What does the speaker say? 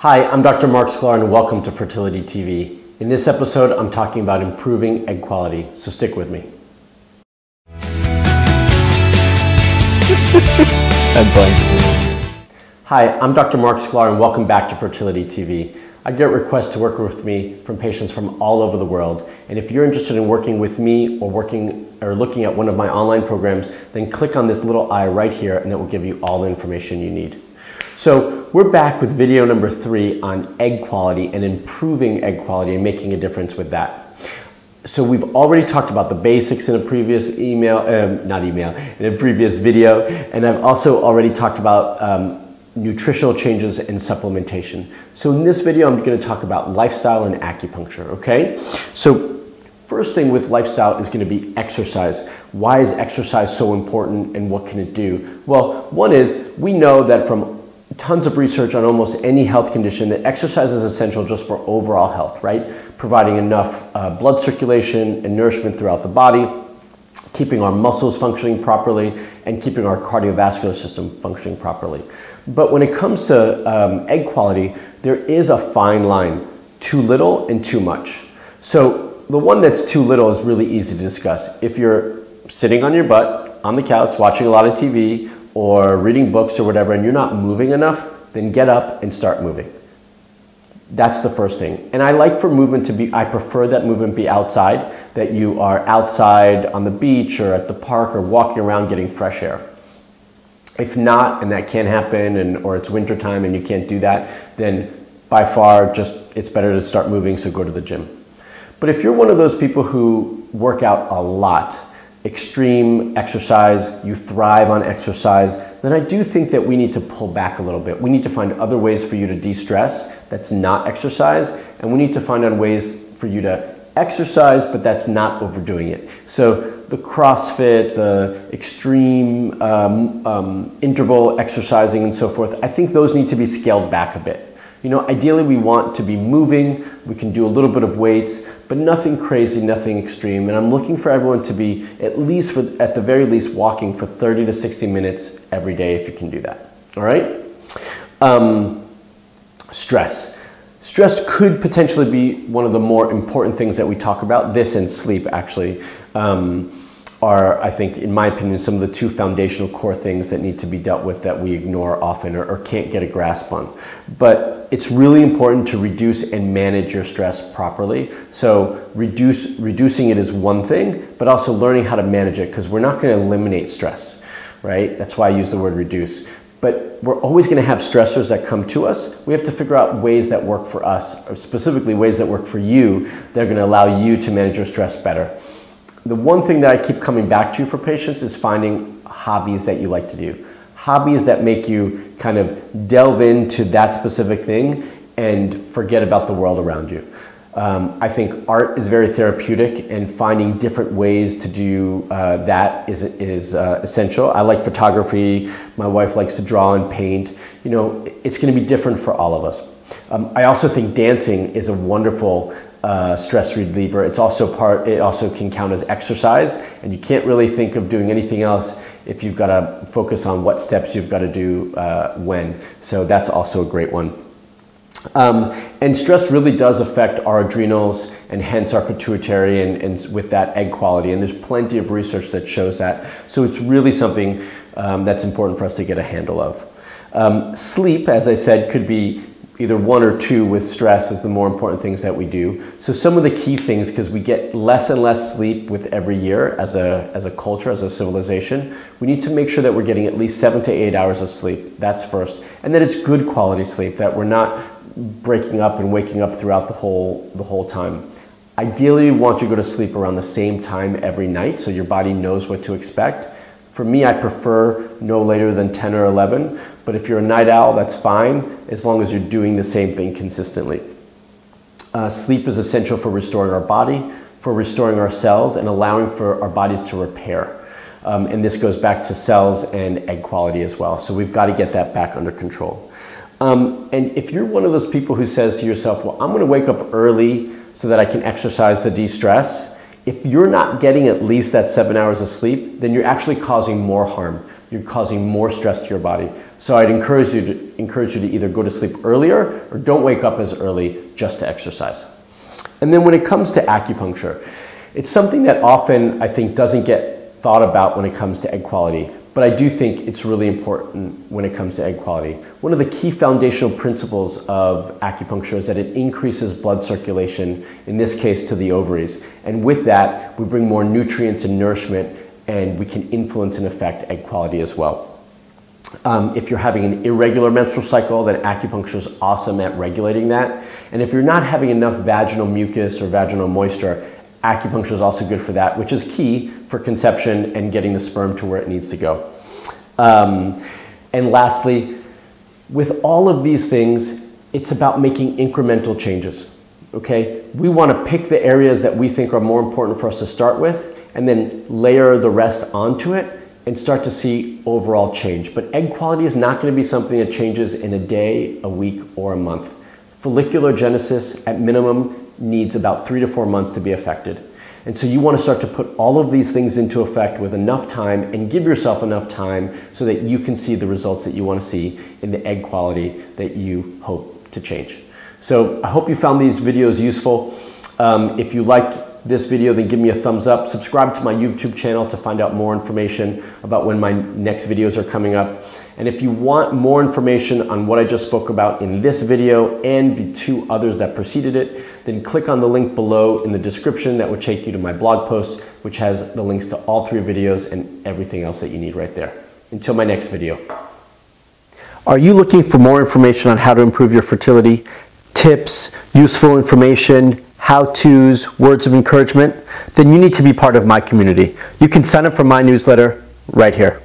Hi, I'm Dr. Marc Sklar and welcome to Fertility TV. In this episode, I'm talking about improving egg quality, so stick with me. Hi, I'm Dr. Marc Sklar and welcome back to Fertility TV. I get requests to work with me from patients from all over the world, and if you're interested in working with me or looking at one of my online programs, then click on this little eye right here and it will give you all the information you need. So we're back with video number 3 on egg quality and improving egg quality and making a difference with that. So we've already talked about the basics in a previous in a previous video, and I've also already talked about nutritional changes and supplementation. So in this video, I'm going to talk about lifestyle and acupuncture, okay? So first thing with lifestyle is going to be exercise. Why is exercise so important and what can it do? Well, one is we know that from tons of research on almost any health condition that exercise is essential just for overall health, right? Providing enough blood circulation and nourishment throughout the body, keeping our muscles functioning properly, and keeping our cardiovascular system functioning properly. But when it comes to egg quality, there is a fine line, too little and too much. So the one that's too little is really easy to discuss. If you're sitting on your butt on the couch watching a lot of TV or reading books or whatever and you're not moving enough, then get up and start moving. That's the first thing. And I like for movement to be, I prefer that movement be outside, that you are outside on the beach or at the park or walking around getting fresh air. If not, and that can't happen, or it's wintertime and you can't do that, then by far it's better to start moving, so go to the gym. But if you're one of those people who work out a lot, extreme exercise, you thrive on exercise, then I do think that we need to pull back a little bit. We need to find other ways for you to de-stress that's not exercise, and we need to find ways for you to exercise, but that's not overdoing it. So the CrossFit, the extreme interval exercising and so forth, I think those need to be scaled back a bit. You know, ideally we want to be moving, we can do a little bit of weights, but nothing crazy, nothing extreme. And I'm looking for everyone to be at the very least walking for 30 to 60 minutes every day if you can do that, all right? Stress. Stress could potentially be one of the more important things that we talk about. This and sleep actually are, I think, in my opinion, some of the two foundational core things that need to be dealt with that we ignore often or can't get a grasp on. But it's really important to reduce and manage your stress properly. So reducing it is one thing, but also learning how to manage it, because we're not going to eliminate stress, right? That's why I use the word reduce. But we're always going to have stressors that come to us. We have to figure out ways that work for us, or specifically ways that work for you, that are going to allow you to manage your stress better. The one thing that I keep coming back to for patients is finding hobbies that you like to do. Hobbies that make you kind of delve into that specific thing and forget about the world around you. I think art is very therapeutic, and finding different ways to do that is essential. I like photography. My wife likes to draw and paint. You know, it's going to be different for all of us. I also think dancing is a wonderful stress reliever. It also can count as exercise, and you can't really think of doing anything else if you've got to focus on what steps you've got to do when. So that's also a great one. And stress really does affect our adrenals and hence our pituitary and with that egg quality. And there's plenty of research that shows that. So it's really something that's important for us to get a handle of. Sleep, as I said, could be either 1 or 2 with stress is the more important things that we do. So some of the key things, because we get less and less sleep with every year as a culture, as a civilization, we need to make sure that we're getting at least 7 to 8 hours of sleep. That's first. And then it's good quality sleep, that we're not breaking up and waking up throughout the whole time. Ideally, we want you to go to sleep around the same time every night so your body knows what to expect. For me, I prefer no later than 10 or 11, but if you're a night owl, that's fine, as long as you're doing the same thing consistently. Sleep is essential for restoring our body, for restoring our cells, and allowing for our bodies to repair. And this goes back to cells and egg quality as well. So we've got to get that back under control. And if you're one of those people who says to yourself, well, I'm going to wake up early so that I can exercise to de-stress, if you're not getting at least that 7 hours of sleep, then you're actually causing more harm. you're causing more stress to your body. So I'd encourage you to either go to sleep earlier or don't wake up as early just to exercise. And then when it comes to acupuncture, it's something that often I think doesn't get thought about when it comes to egg quality, but I do think it's really important when it comes to egg quality. One of the key foundational principles of acupuncture is that it increases blood circulation, in this case to the ovaries. And with that, we bring more nutrients and nourishment, and we can influence and affect egg quality as well. If you're having an irregular menstrual cycle, then acupuncture is awesome at regulating that. And if you're not having enough vaginal mucus or vaginal moisture, acupuncture is also good for that, which is key for conception and getting the sperm to where it needs to go. And lastly, with all of these things, it's about making incremental changes, okay? We want to pick the areas that we think are more important for us to start with and then layer the rest onto it and start to see overall change. But egg quality is not going to be something that changes in a day, a week, or a month. Follicular genesis, at minimum, needs about 3 to 4 months to be affected. And so you want to start to put all of these things into effect with enough time and give yourself enough time so that you can see the results that you want to see in the egg quality that you hope to change. So I hope you found these videos useful. If you liked this video, then give me a thumbs up. Subscribe to my YouTube channel to find out more information about when my next videos are coming up. And if you want more information on what I just spoke about in this video and the 2 others that preceded it, then click on the link below in the description that will take you to my blog post, which has the links to all 3 videos and everything else that you need right there. Until my next video. Are you looking for more information on how to improve your fertility? Tips, useful information, how-tos, words of encouragement? Then you need to be part of my community. You can sign up for my newsletter right here.